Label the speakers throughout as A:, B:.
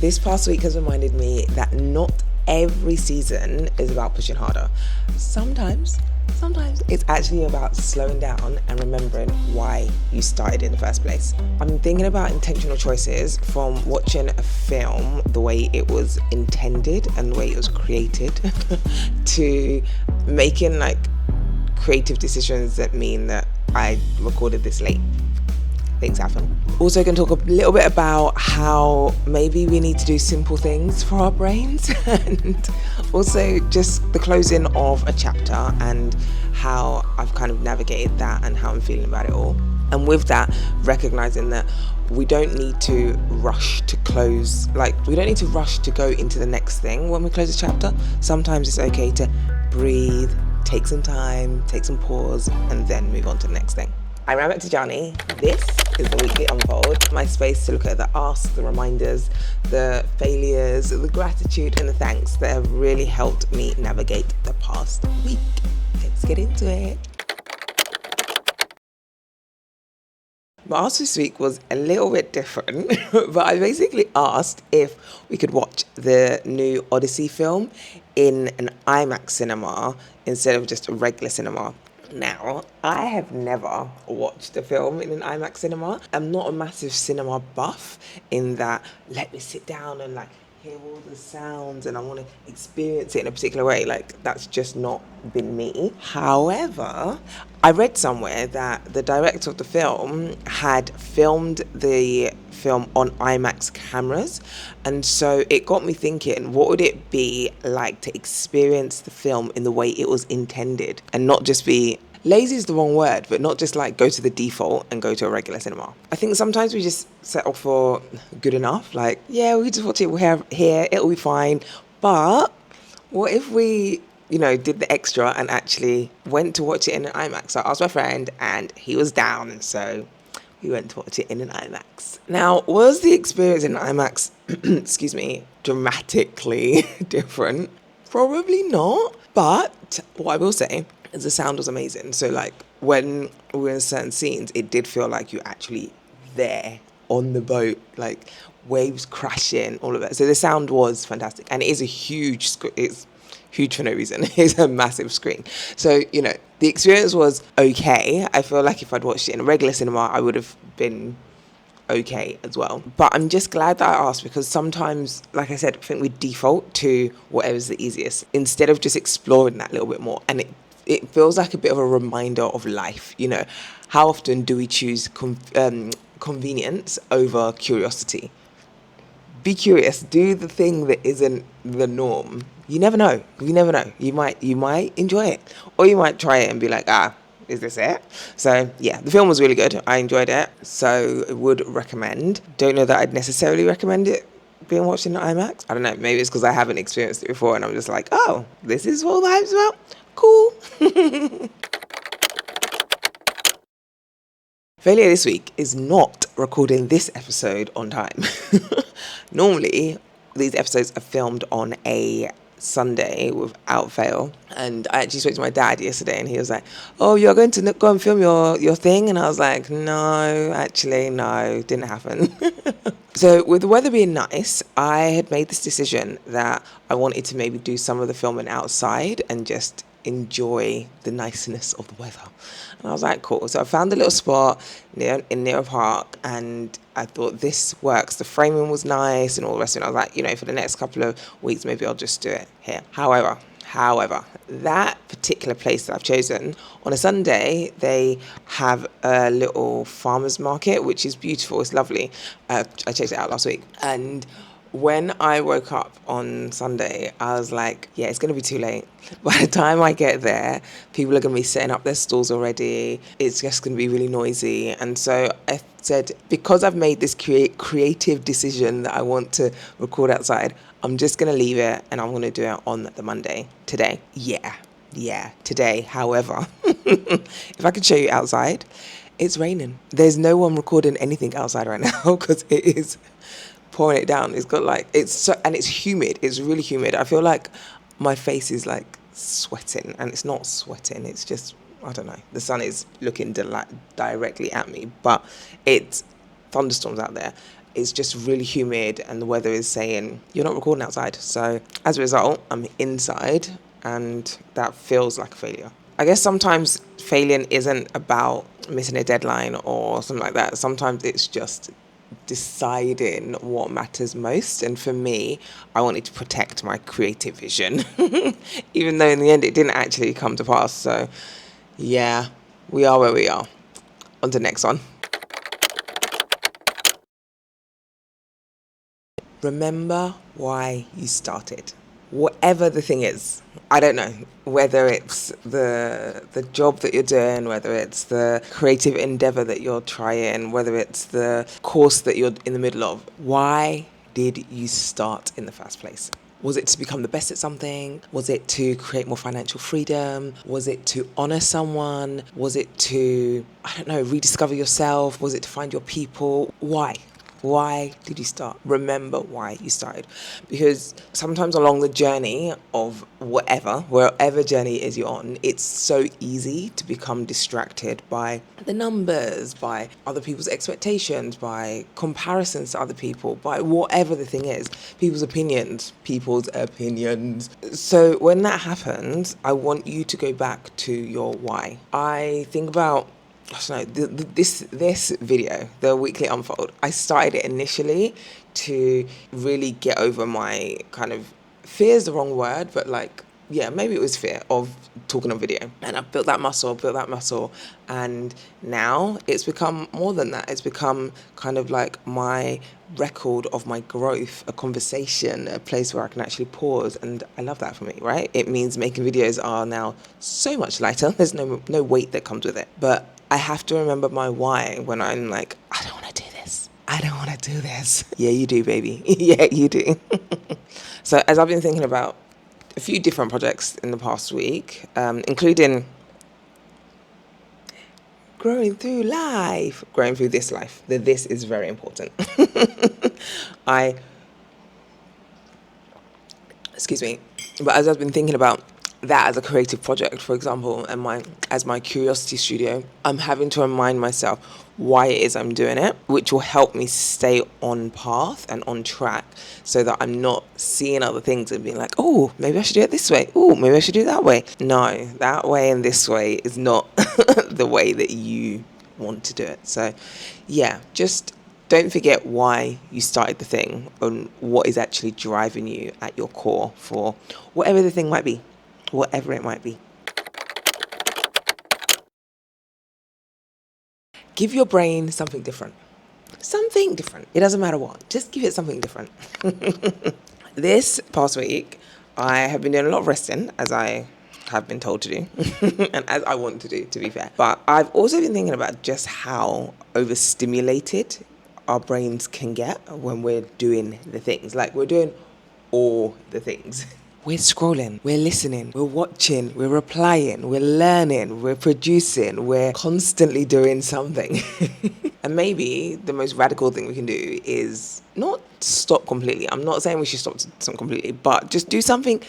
A: This past week has reminded me that not every season is about pushing harder. Sometimes it's actually about slowing down and remembering why you started in the first place. I'm thinking about intentional choices from watching a film the way it was intended and the way it was created to making like creative decisions that mean that I recorded this late. Things happen. Also going to talk a little bit about how maybe we need to do simple things for our brains and also just the closing of a chapter and how I've kind of navigated that and how I'm feeling about it all. And with that, recognizing that we don't need to rush to close, we don't need to rush to go into the next thing when we close a chapter. Sometimes it's okay to breathe, take some time, take some pause, and then move on to the next thing. I'm Ramat Tijani. This is the Weekly Unfold, my space to look at the asks, the reminders, the failures, the gratitude and the thanks that have really helped me navigate the past week. Let's get into it. My ask this week was a little bit different, but I basically asked if we could watch the new Odyssey film in an IMAX cinema instead of just a regular cinema. Now, I have never watched a film in an IMAX cinema. I'm not a massive cinema buff in that let me sit down and hear all the sounds and I want to experience it in a particular way. That's just not been me. However, I read somewhere that the director of the film had filmed the film on IMAX cameras, and so it got me thinking, what would it be like to experience the film in the way it was intended and not just be lazy is the wrong word, but not just go to the default and go to a regular cinema. I think sometimes we just settle for good enough, we just watch it here, it'll be fine. But what if we did the extra and actually went to watch it in an IMAX? So I asked my friend and he was down, so we went to watch it in an IMAX. Now, was the experience in IMAX, dramatically different? Probably not. But what I will say is the sound was amazing. So when we were in certain scenes, it did feel like you're actually there on the boat, waves crashing, all of that. So the sound was fantastic. And it is a huge screen. It's huge for no reason. It's a massive screen. So, the experience was okay. I feel like if I'd watched it in a regular cinema, I would have been okay as well. But I'm just glad that I asked, because sometimes, like I said, I think we default to whatever's the easiest instead of just exploring that a little bit more. And it feels like a bit of a reminder of life. How often do we choose convenience over curiosity? Be curious. Do the thing that isn't the norm. You never know. You might enjoy it, or you might try it and be like, is this it? So yeah, the film was really good. I enjoyed it, so I would recommend. Don't know that I'd necessarily recommend it being watched in IMAX. I don't know. Maybe it's because I haven't experienced it before, and I'm just like, oh, this is what the hype's about. Cool. Failure this week is not recording this episode on time. Normally, these episodes are filmed on a Sunday without fail. And I actually spoke to my dad yesterday and he was like, oh, you're going to go and film your thing? And I was like, no, didn't happen. So with the weather being nice, I had made this decision that I wanted to maybe do some of the filming outside and just enjoy the niceness of the weather. And I was like, cool. So I found a little spot near a park and I thought this works. The framing was nice and all the rest of it. I was like, for the next couple of weeks, maybe I'll just do it here. However, that particular place that I've chosen, on a Sunday, they have a little farmer's market, which is beautiful. It's lovely. I checked it out last week. And when I woke up on Sunday, I was like, yeah, it's going to be too late. By the time I get there, people are going to be setting up their stalls already. It's just going to be really noisy. And so I said, because I've made this creative decision that I want to record outside, I'm just going to leave it and I'm going to do it on the Monday. Today. Yeah, today. However, if I could show you outside, it's raining. There's no one recording anything outside right now because it is pouring it down. It's got and it's humid. It's really humid. I feel like my face is sweating, and it's not sweating. It's just, I don't know. The sun is looking directly at me, but it's thunderstorms out there. it's just really humid and the weather is saying you're not recording outside. So as a result, I'm inside and that feels like a failure. I guess sometimes failing isn't about missing a deadline or something like that. Sometimes it's just deciding what matters most. And for me, I wanted to protect my creative vision, even though in the end it didn't actually come to pass. So yeah, we are where we are. On to the next one. Remember why you started. Whatever the thing is, I don't know, whether it's the job that you're doing, whether it's the creative endeavor that you're trying, whether it's the course that you're in the middle of. Why did you start in the first place? Was it to become the best at something? Was it to create more financial freedom? Was it to honor someone? Was it to, I don't know, rediscover yourself? Was it to find your people? Why? Why did you start? Remember why you started. Because sometimes along the journey of wherever journey is you're on, it's so easy to become distracted by the numbers, by other people's expectations, by comparisons to other people, by whatever the thing is, people's opinions. So when that happens, I want you to go back to your why. I think about this video, the weekly unfold. I started it initially to really get over my kind of fear is the wrong word, but like, yeah, maybe it was fear of talking on video. And I built that muscle. And now it's become more than that. It's become kind of like my record of my growth, a conversation, a place where I can actually pause. And I love that for me, right? It means making videos are now so much lighter. There's no weight that comes with it. But I have to remember my why when I'm like, I don't want to do this. I don't want to do this. Yeah, you do, baby. Yeah, you do. So as I've been thinking about a few different projects in the past week, including growing through this life. This is very important. Excuse me, but as I've been thinking about that as a creative project, for example, and as my curiosity studio, I'm having to remind myself why it is I'm doing it, which will help me stay on path and on track so that I'm not seeing other things and being like, oh, maybe I should do it this way. Oh, maybe I should do it that way. No, that way and this way is not the way that you want to do it. So yeah, just don't forget why you started the thing and what is actually driving you at your core for whatever the thing might be, whatever it might be. Give your brain something different. Something different. It doesn't matter what. Just give it something different. This past week, I have been doing a lot of resting, as I have been told to do, and as I want to do, to be fair. But I've also been thinking about just how overstimulated our brains can get when we're doing the things. Like, we're doing all the things. We're scrolling, we're listening, we're watching, we're replying, we're learning, we're producing, we're constantly doing something. And maybe the most radical thing we can do is not stop completely. I'm not saying we should stop completely, but just do something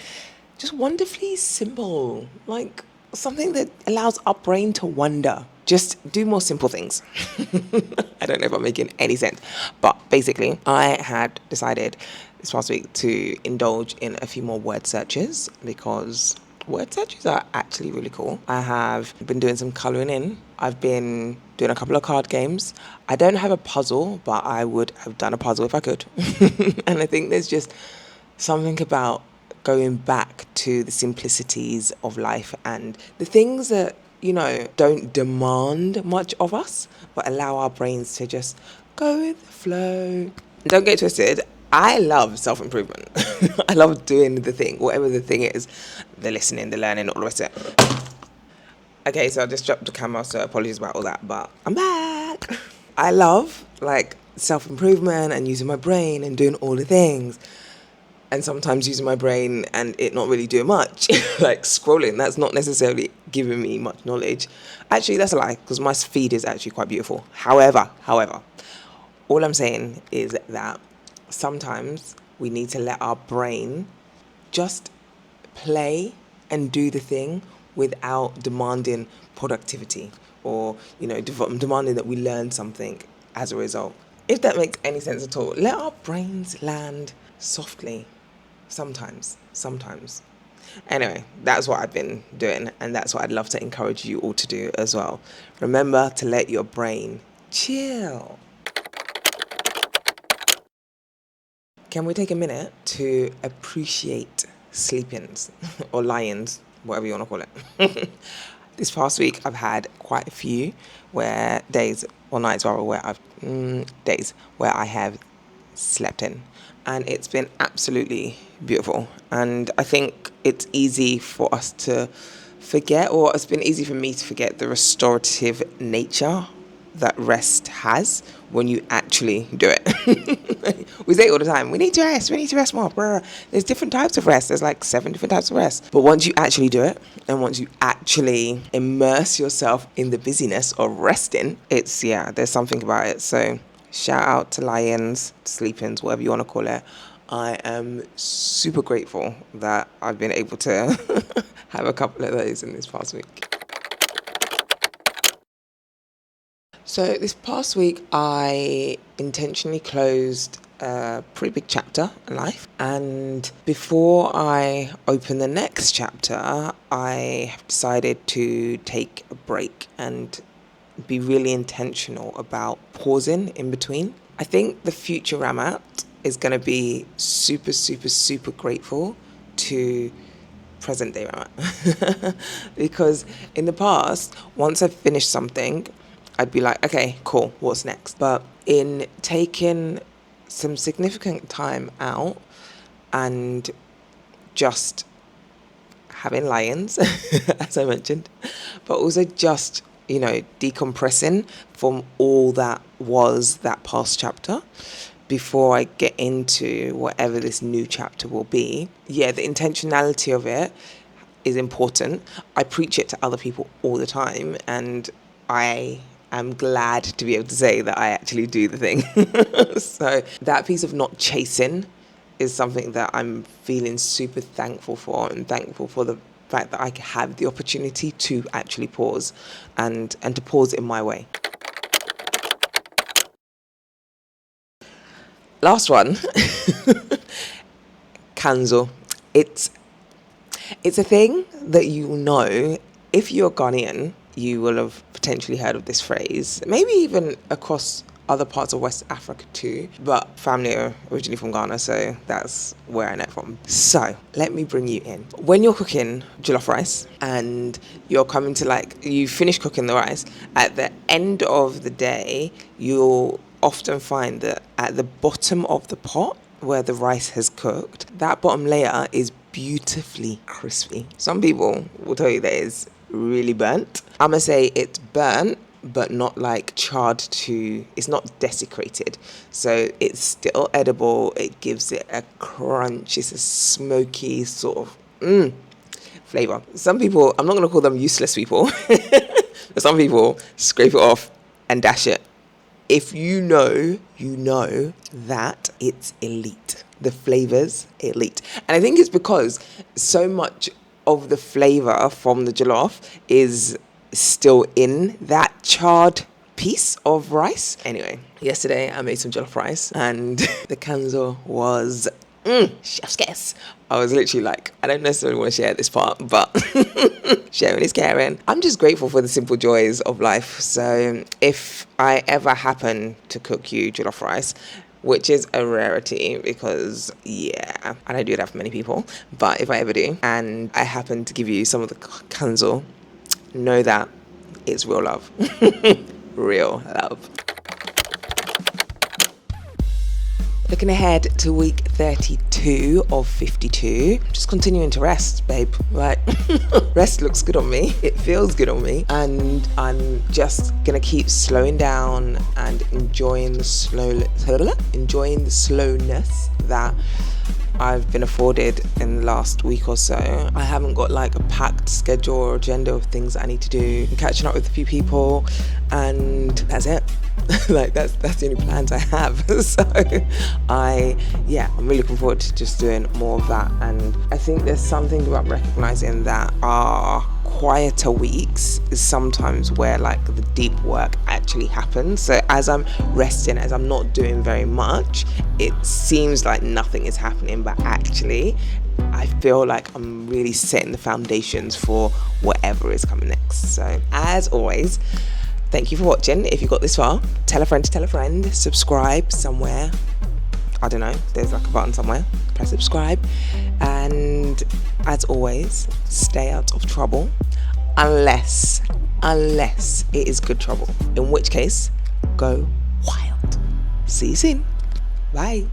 A: just wonderfully simple, like something that allows our brain to wonder. Just do more simple things. I don't know if I'm making any sense, but basically, I had decided this past week to indulge in a few more word searches because word searches are actually really cool. I have been doing some colouring in. I've been doing a couple of card games. I don't have a puzzle, but I would have done a puzzle if I could. And I think there's just something about going back to the simplicities of life and the things that, don't demand much of us, but allow our brains to just go with the flow. Don't get twisted. I love self-improvement. I love doing the thing, whatever the thing is, the listening, the learning, all the rest of it. Okay, so I just dropped the camera, so apologies about all that, but I'm back. I love, self-improvement and using my brain and doing all the things. And sometimes using my brain and it not really doing much, like scrolling, that's not necessarily giving me much knowledge. Actually, that's a lie, because my feed is actually quite beautiful. However, all I'm saying is that sometimes we need to let our brain just play and do the thing without demanding productivity or, demanding that we learn something as a result. If that makes any sense at all. Let our brains land softly. Sometimes. Anyway, that's what I've been doing, and that's what I'd love to encourage you all to do as well. Remember to let your brain chill. Can we take a minute to appreciate sleep-ins or lie-ins, whatever you want to call it? This past week, I've had quite a few days where I have slept in, and it's been absolutely beautiful. And I think it's easy for us to forget, or it's been easy for me to forget, the restorative nature that rest has when you actually do it. We say it all the time, we need to rest more. There's different types of rest. There's like 7 different types of rest. But once you actually do it, and once you actually immerse yourself in the busyness of resting, there's something about it. So shout out to lie-ins, sleep-ins, whatever you want to call it. I am super grateful that I've been able to have a couple of those in this past week. So this past week, I intentionally closed a pretty big chapter in life. And before I open the next chapter, I have decided to take a break and be really intentional about pausing in between. I think the future Ramat is going to be super, super, super grateful to present day Ramat. Because in the past, once I've finished something, I'd be like, okay, cool, what's next? But in taking some significant time out and just having lie-ins, as I mentioned, but also just, decompressing from all that was that past chapter before I get into whatever this new chapter will be. Yeah, the intentionality of it is important. I preach it to other people all the time, and I'm glad to be able to say that I actually do the thing. So that piece of not chasing is something that I'm feeling super thankful for, and thankful for the fact that I have the opportunity to actually pause and to pause in my way. Last one, kanzo. It's a thing that if you're Ghanaian, you will have potentially heard of this phrase, maybe even across other parts of West Africa too, but family are originally from Ghana, so that's where I know from. So let me bring you in. When you're cooking jollof rice and you're coming to you finish cooking the rice, at the end of the day, you'll often find that at the bottom of the pot where the rice has cooked, that bottom layer is beautifully crispy. Some people will tell you that it's really burnt. I'm gonna say it's burnt, but not charred it's not desecrated. So it's still edible. It gives it a crunch. It's a smoky sort of flavor. Some people, I'm not gonna call them useless people, but some people scrape it off and dash it. If you know that it's elite. The flavor's elite. And I think it's because so much of the flavor from the jollof is still in that charred piece of rice. Anyway, yesterday I made some jollof rice and the kanzo was chef's kiss. I was literally I don't necessarily want to share this part, but sharing is caring. I'm just grateful for the simple joys of life. So if I ever happen to cook you jollof rice, which is a rarity because, I don't do that for many people, but if I ever do, and I happen to give you some of the kanzo, know that it's real love. Real love. Looking ahead to week 32 of 52, just continuing to rest, babe. Rest looks good on me. It feels good on me. And I'm just going to keep slowing down and enjoying the slowness that I've been afforded in the last week or so. I haven't got a packed schedule or agenda of things that I need to do. I'm catching up with a few people, and that's it. That's the only plans I have. So I'm really looking forward to just doing more of that. And I think there's something about recognizing that our quieter weeks is sometimes where like the deep work actually happens. So as I'm resting, as I'm not doing very much, it seems like nothing is happening, but actually I feel like I'm really setting the foundations for whatever is coming next. So as always, thank you for watching. If you got this far, tell a friend to tell a friend, subscribe somewhere. I don't know, there's like a button somewhere. Press subscribe. And as always, stay out of trouble unless it is good trouble. In which case, go wild. See you soon. Bye.